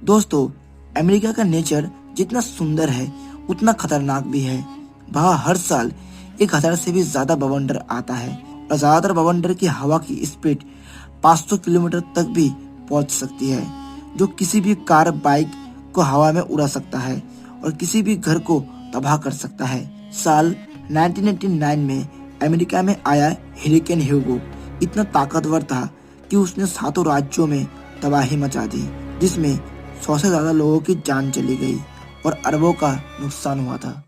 दोस्तों, अमेरिका का नेचर जितना सुंदर है उतना खतरनाक भी है। वहाँ हर साल 1000 से भी ज्यादा बवंडर आता है और ज्यादातर बवंडर की हवा की स्पीड 500 किलोमीटर तक भी पहुंच सकती है, जो किसी भी कार बाइक को हवा में उड़ा सकता है और किसी भी घर को तबाह कर सकता है। साल 1999 में अमेरिका में आया हरिकेन ह्यूगो इतना ताकतवर था कि उसने 7 राज्यों में तबाही मचा दी, जिसमें 100 से ज्यादा लोगों की जान चली गई और अरबों का नुकसान हुआ था।